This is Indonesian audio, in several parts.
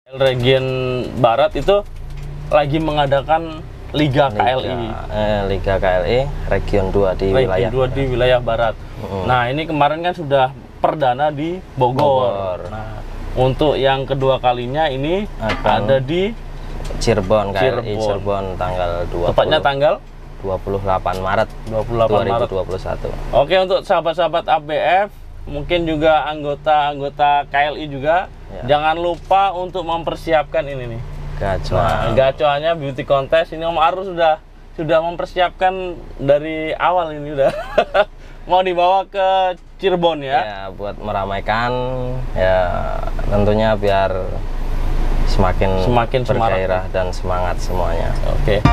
Region Barat itu lagi mengadakan Liga KLI. Liga KLI Region 2 di wilayah Region 2 di wilayah Barat. Nah, ini kemarin kan sudah perdana di Bogor. Nah, untuk yang kedua kalinya ini ada di Cirebon, KLI Cirebon tanggal 20. Tepatnya tanggal 28 Maret 2021. Oke, untuk sahabat-sahabat ABF, mungkin juga anggota KLI juga, jangan lupa untuk mempersiapkan ini nih. Gacuan. Gacuannya beauty contest ini Om Arul sudah mempersiapkan dari awal ini udah. Mau dibawa ke Cirebon ya? Ya, buat meramaikan ya, tentunya biar semakin bergairah dan semangat semuanya. Oke.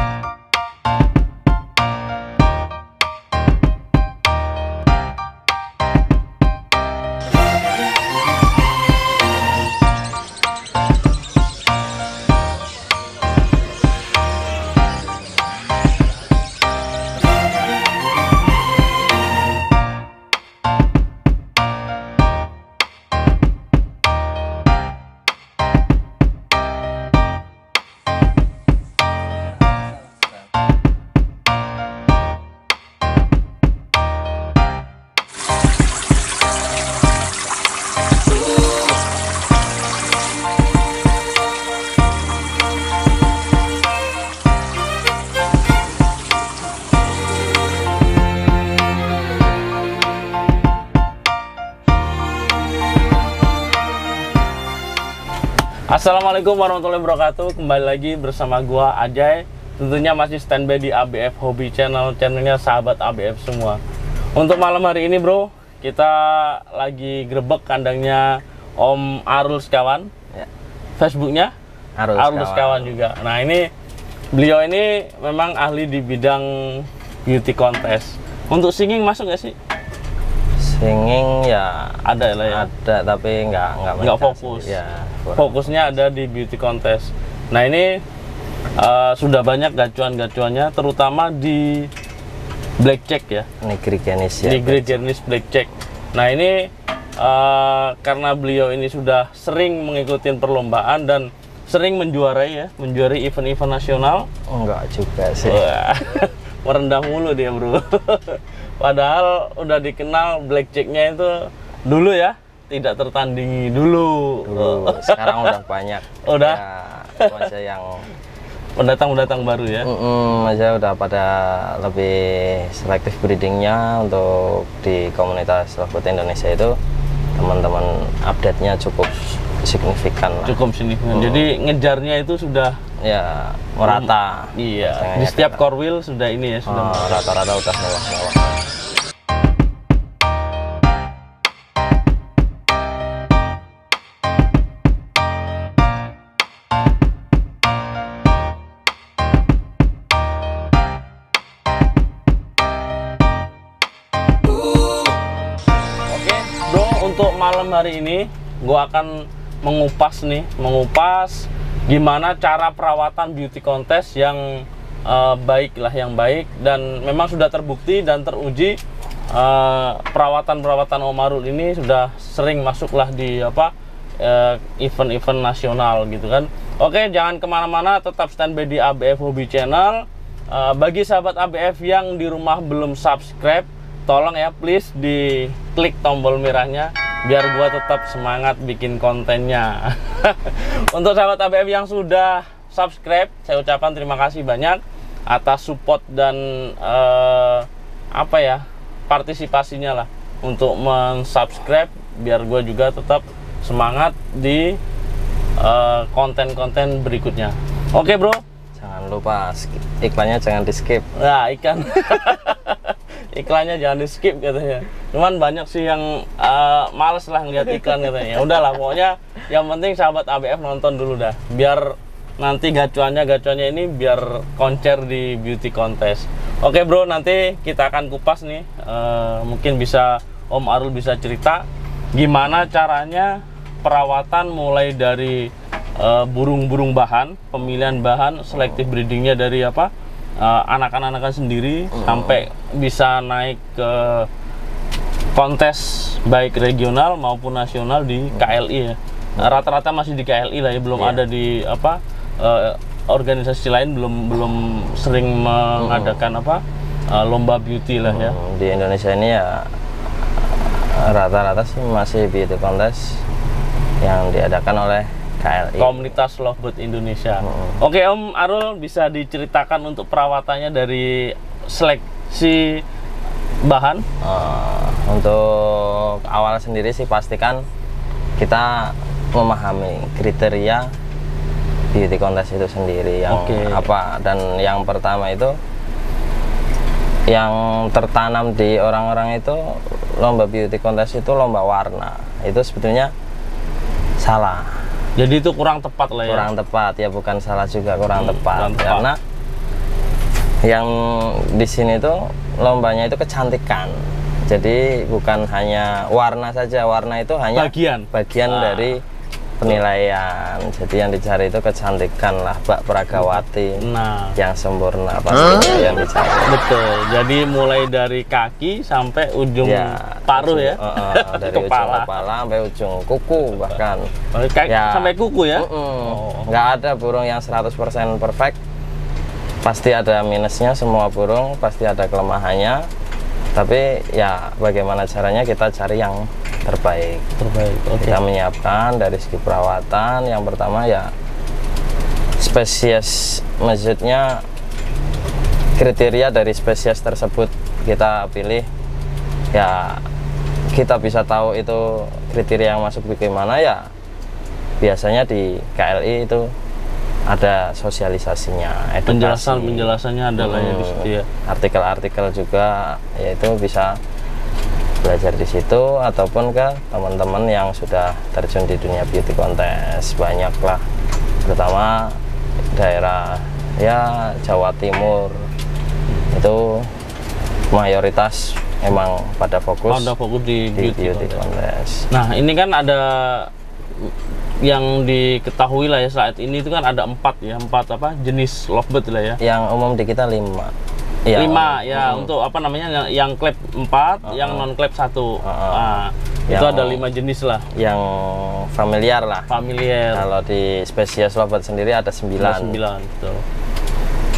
Assalamualaikum warahmatullahi wabarakatuh. Kembali lagi bersama gua Ajay. Tentunya masih standby di ABF Hobby Channel, channelnya sahabat ABF semua. Untuk malam hari ini bro, kita lagi grebek kandangnya Om Arul Sekawan ya. Facebooknya Arul Sekawan juga. Nah, ini beliau ini memang ahli di bidang beauty contest. Untuk singing masuk nggak sih? Singing ya ada lah ya. Ada, tapi nggak fokus. Ya, fokusnya ada di beauty contest. Nah, ini sudah banyak gacuan-gacuannya, terutama di blackjack ya. Negeri Genis ya. Negeri Genis blackjack. Nah, ini karena beliau ini sudah sering mengikuti perlombaan dan sering menjuarai event-event nasional. Enggak juga sih. Merendah mulu dia bro. Padahal udah dikenal blackjacknya itu dulu ya, tidak tertandingi dulu. Sekarang udah banyak. Udah ya, aja yang pendatang baru ya. Aja udah pada lebih selektif breedingnya. Untuk di komunitas Lovebird Indonesia itu teman-teman update-nya cukup signifikan lah. Cukup signifikan. Jadi ngejarnya itu sudah ya merata. Iya. Di setiap core wheel sudah ini ya, sudah rata-rata udah mewah. Oke, bro, untuk malam hari ini gua akan mengupas gimana cara perawatan beauty contest yang baik dan memang sudah terbukti dan teruji. Perawatan Om Arul ini sudah sering masuklah di event-event nasional gitu kan. Oke, jangan kemana-mana, tetap standby di ABF Hobby Channel. Bagi sahabat ABF yang di rumah belum subscribe, tolong ya please di klik tombol merahnya biar gua tetap semangat bikin kontennya. Untuk sahabat ABF yang sudah subscribe, saya ucapkan terima kasih banyak atas support dan partisipasinya lah untuk mensubscribe biar gua juga tetap semangat di konten-konten berikutnya. Oke bro, jangan lupa iklannya jangan di skip. Nah, iklannya jangan di skip katanya. Cuman banyak sih yang males lah ngeliat iklan katanya. Ya udahlah, pokoknya yang penting sahabat ABF nonton dulu dah, biar nanti gacuannya ini biar koncer di beauty contest. Oke bro, nanti kita akan kupas nih. Mungkin bisa Om Arul bisa cerita gimana caranya perawatan mulai dari burung-burung bahan, pemilihan bahan, selektif breedingnya dari anak-anakan sendiri sampai bisa naik ke kontes baik regional maupun nasional di KLI ya. rata-rata masih di KLI lah ya, belum ada di apa organisasi lain belum sering mengadakan apa lomba beauty lah ya. Di Indonesia ini ya rata-rata sih masih beauty contest yang diadakan oleh KLI, Komunitas Lovebird Indonesia. Oke Om Arul, bisa diceritakan untuk perawatannya dari seleksi bahan? Untuk awal sendiri sih pastikan kita memahami kriteria beauty contest itu sendiri yang apa, dan yang pertama itu yang tertanam di orang-orang itu lomba beauty contest itu lomba warna, itu sebetulnya salah. Jadi itu kurang tepat lah ya? Kurang tepat ya, bukan salah juga, kurang tepat. Karena yang di sini tuh lombanya itu kecantikan. Jadi bukan hanya warna saja, warna itu hanya bagian dari penilaian. Jadi yang dicari itu kecantikan lah, Mbak Pragawati. Yang sempurna pasti yang dicari. Betul. Jadi mulai dari kaki sampai ujung paruh ya. Dari ujung kepala sampai ujung kuku bahkan. Sampai kuku ya. Nggak ada burung yang 100% perfect. Pasti ada minusnya, semua burung pasti ada kelemahannya. Tapi ya bagaimana caranya kita cari yang terbaik. Kita menyiapkan dari segi perawatan. Yang pertama ya spesies, maksudnya kriteria dari spesies tersebut kita pilih. Ya kita bisa tahu itu kriteria yang masuk bagaimana ya. Biasanya di KLI itu ada sosialisasinya, edukasi. Penjelasannya adalah ya di situ ya. Artikel-artikel juga, yaitu bisa belajar di situ ataupun ke teman-teman yang sudah terjun di dunia beauty contest. Banyak lah, terutama daerah ya Jawa Timur itu mayoritas emang pada fokus di beauty contest. Nah ini kan ada yang diketahui lah ya saat ini itu kan ada empat apa jenis lovebird lah ya. Yang umum di kita 5. Ya, 5 ya untuk apa namanya yang klep 4, yang non klep 1. Itu ada 5 jenis lah. Yang familiar lah. Familiar. Kalau di spesies lovebird sendiri ada 9. Betul.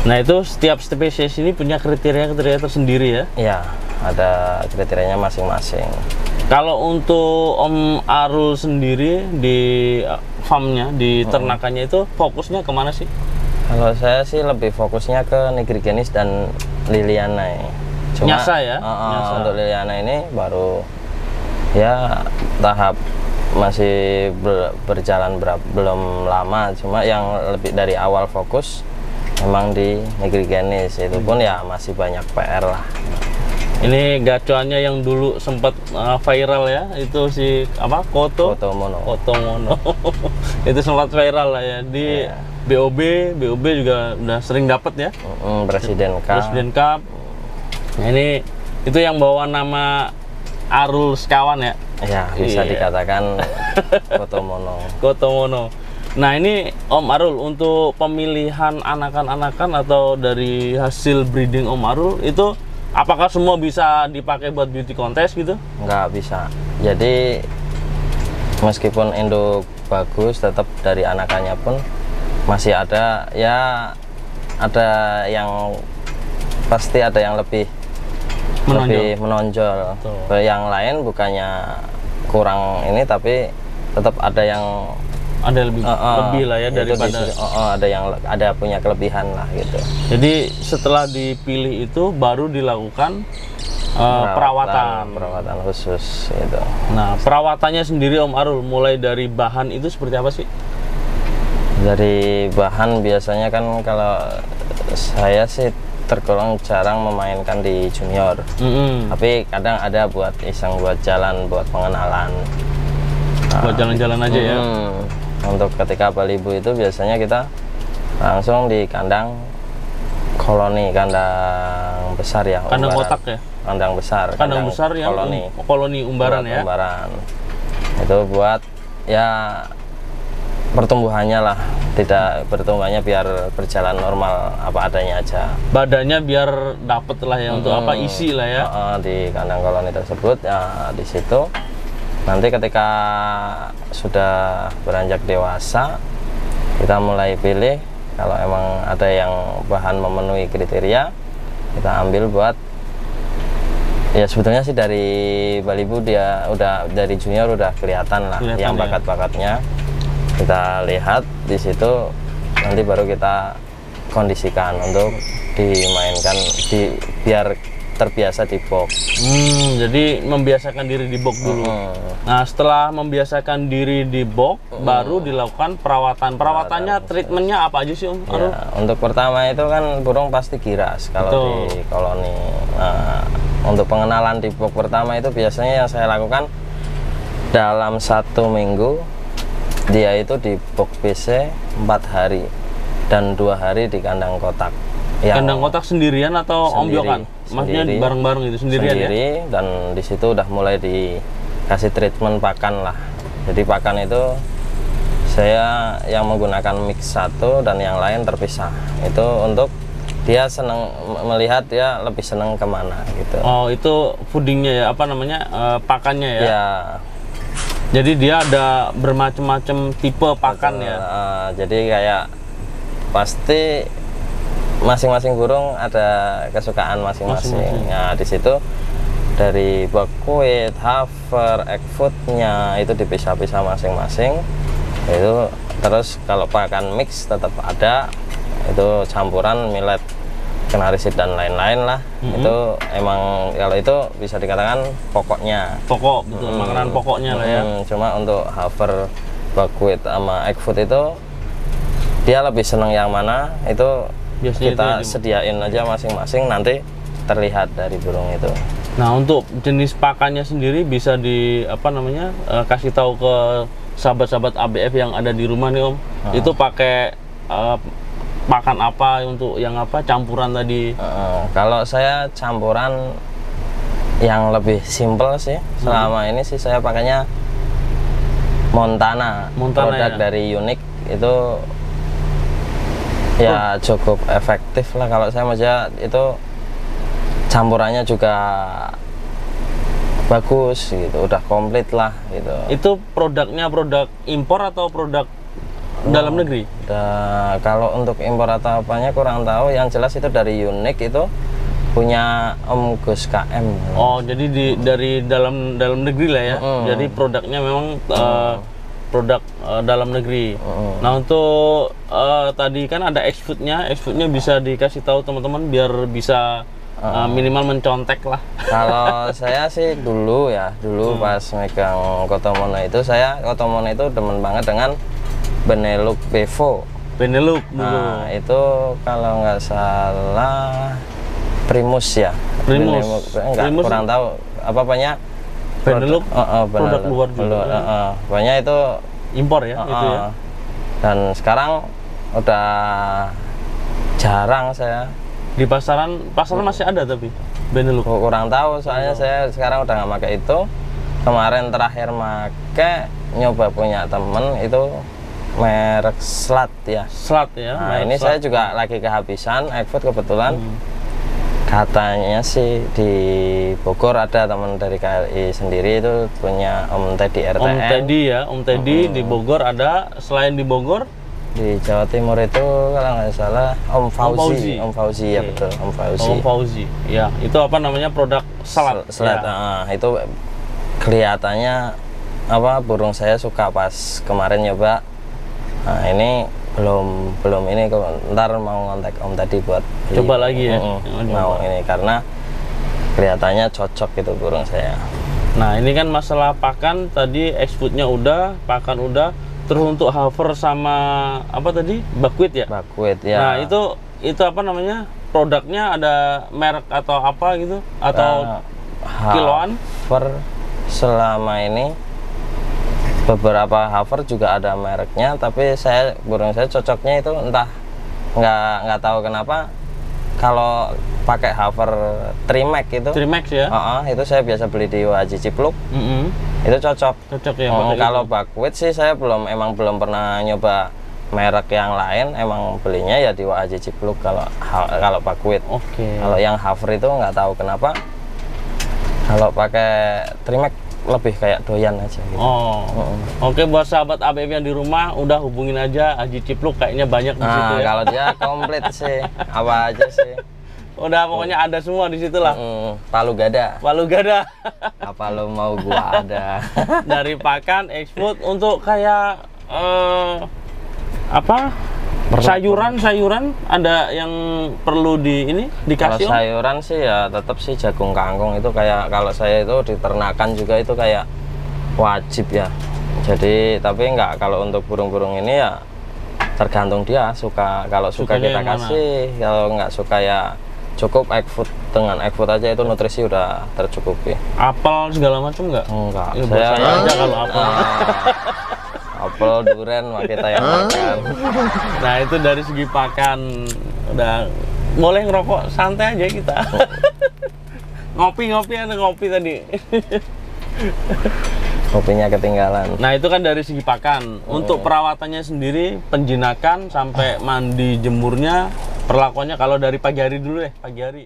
Nah itu setiap spesies ini punya kriteria tersendiri ya? Iya, ada kriterianya masing-masing. Kalau untuk Om Arul sendiri di farmnya, di ternakannya itu fokusnya kemana sih? Kalau saya sih lebih fokusnya ke Nigrigenis dan Liliana. Nyasa ya? Nyasa. Untuk Liliana ini baru ya tahap masih berjalan belum lama, cuma yang lebih dari awal fokus memang di Nigrigenis, itu pun ya masih banyak PR lah. Ini gacuannya yang dulu sempat viral ya, itu si apa Kotomono. Itu sempat viral lah ya di BOB juga udah sering dapat ya. Presiden Cup. Nah, ini itu yang bawa nama Arul sekawan ya. Ya bisa dikatakan Kotomono. Nah ini Om Arul, untuk pemilihan anakan-anakan atau dari hasil breeding Om Arul itu apakah semua bisa dipakai buat beauty contest gitu? Nggak bisa. Jadi meskipun induk bagus, tetap dari anakannya pun masih ada ya, ada yang pasti ada yang lebih menonjol. Yang lain bukannya kurang ini, tapi tetap ada yang lebih lah ya daripada ada punya kelebihan lah gitu. Jadi setelah dipilih itu baru dilakukan perawatan khusus gitu. Nah perawatannya sendiri Om Arul mulai dari bahan itu seperti apa sih? Dari bahan biasanya kan kalau saya sih tergolong jarang memainkan di junior, tapi kadang ada buat iseng, buat jalan, buat pengenalan, buat jalan-jalan aja ya. Untuk ketika Balibu itu biasanya kita langsung di kandang koloni, kandang besar ya, kandang kotak ya, kandang besar yang koloni umbaran ya. Itu buat ya pertumbuhannya lah, tidak pertumbuhannya biar berjalan normal apa adanya aja. Badannya biar dapet lah ya untuk apa isi lah ya. Di kandang koloni tersebut ya, di situ Nanti ketika sudah beranjak dewasa, kita mulai pilih. Kalau emang ada yang bahan memenuhi kriteria, kita ambil buat, ya sebetulnya sih dari Balibu dia udah dari junior udah kelihatan lah yang bakat-bakatnya. Kita lihat di situ, nanti baru kita kondisikan untuk dimainkan biar terbiasa di box. Jadi membiasakan diri di box dulu. Nah, setelah membiasakan diri di box, baru dilakukan perawatan. Perawatannya, treatmentnya apa aja sih, Om? Ya, untuk pertama itu kan burung pasti giras kalau di koloni. Nah, untuk pengenalan di box pertama itu biasanya yang saya lakukan dalam 1 minggu, dia itu di box BC 4 hari dan 2 hari di kandang kotak. Kandang kotak sendirian atau ombyokan? Maksudnya bareng-bareng gitu, sendirian sendiri, ya? Dan di situ udah mulai dikasih treatment pakan lah. Jadi pakan itu saya yang menggunakan mix 1 dan yang lain terpisah. Itu untuk dia senang melihat, dia lebih senang kemana gitu. Oh, itu foodingnya ya, apa namanya, pakannya ya? Ya. Jadi dia ada bermacam-macam tipe pakan. Betul. Ya. Jadi kayak pasti masing-masing burung ada kesukaan masing-masing. Nah, di situ dari buckwheat, hafer, egg foodnya itu dipisah-pisah masing-masing. Itu terus kalau pakan mix tetap ada, itu campuran millet, kenari seed dan lain-lain lah. Itu emang kalau itu bisa dikatakan pokoknya. Pokok, betul, makanan pokoknya lah ya. Cuma untuk hafer, buckwheat sama egg food itu dia lebih senang yang mana, itu biasanya kita sediain aja masing-masing, nanti terlihat dari burung itu. Nah, untuk jenis pakannya sendiri bisa di apa namanya, kasih tahu ke sahabat-sahabat ABF yang ada di rumah nih, Om. Itu pakai pakan apa untuk yang apa, campuran tadi? Kalau saya campuran yang lebih simple sih. Selama ini sih saya pakainya Montana produk ya? Dari Unique itu. Ya cukup efektif lah kalau saya maksudnya, itu campurannya juga bagus gitu, udah komplit lah gitu. Itu produknya produk impor atau produk dalam negeri? Kalau untuk impor atau apanya kurang tahu, yang jelas itu dari Unique, itu punya Om Gus KM. Oh, jadi dari dalam negeri lah ya. Jadi produknya memang produk dalam negeri. Nah, untuk tadi kan ada X-Food-nya bisa dikasih tahu teman-teman biar bisa minimal mencontek lah. Kalau saya sih dulu pas megang Kotomono itu, saya Kotomono itu demen banget dengan Benelux Bevo. Benelux dulu. Nah, itu kalau nggak salah Primus ya. Primus. Primus kurang tahu apa-apanya. Benelux produk luar juga. Banyak itu impor ya, itu ya. Dan sekarang udah jarang saya. Di pasaran masih ada tapi Benelux. Kurang tahu soalnya saya sekarang udah nggak pakai itu. Kemarin terakhir make nyoba punya temen itu merek Slat ya. Slat ya. Nah, ini saya juga lagi kehabisan egg food kebetulan. Katanya sih di Bogor ada teman dari KLI sendiri itu punya Om Teddy RTN. Om Teddy ya, Om Teddy di Bogor ada. Selain di Bogor, di Jawa Timur itu kalau nggak salah Om Fauzi. Om Fauzi ya, betul, Om Fauzi. Om Fauzi, ya itu apa namanya, produk Slat. Ya. Itu kelihatannya apa, burung saya suka pas kemarin nyoba. Nah, ini belum ini, ntar mau ngontak Om tadi buat coba lagi ya. Mau ini karena kelihatannya cocok gitu burung saya. Nah, ini kan masalah pakan tadi, X-Food-nya udah, pakan udah. Terus untuk hafer sama apa tadi, buckwheat ya? Buckwheat ya. Nah, itu apa namanya, produknya ada merek atau apa gitu, atau kiloan? Hafer selama ini beberapa hafer juga ada mereknya, tapi burung saya cocoknya itu entah nggak tahu kenapa, kalau pakai hafer Trimax itu. Trimax ya? Itu saya biasa beli di Waji Cipluk. Itu cocok ya. Kalau buckwheat sih saya belum pernah nyoba merek yang lain, emang belinya ya di Waji Cipluk kalau buckwheat. Kalau yang hafer itu nggak tahu kenapa kalau pakai Trimax lebih kayak doyan aja gitu. Oh. Oke, buat sahabat ABF yang di rumah udah hubungin aja Haji Cipluk, kayaknya banyak di situ ya. Kalau dia komplit sih, apa aja sih. Udah pokoknya ada semua di situ lah. Palu gada. Palu gada. Apa lo mau gua ada. Dari pakan, export untuk kayak apa? Sayuran ada yang perlu dikasih. Kalau sayuran sih ya tetap sih jagung kangkung itu kayak kalau saya itu diternakan juga itu kayak wajib ya. Jadi tapi enggak, kalau untuk burung-burung ini ya tergantung dia suka. Kalau suka kita kasih, kalau nggak suka ya cukup egg food. Dengan egg food aja itu nutrisi udah tercukupi. Apel segala macam nggak? Enggak. Ya, saya aja kalau apel. Apel, durian mah kita yang makan. Nah itu dari segi pakan udah boleh ngerokok santai aja kita. Ngopi ada ngopi tadi. Kopinya ketinggalan. Nah itu kan dari segi pakan. Untuk perawatannya sendiri, penjinakan sampai mandi jemurnya, perlakuannya kalau dari pagi hari dulu deh, pagi hari.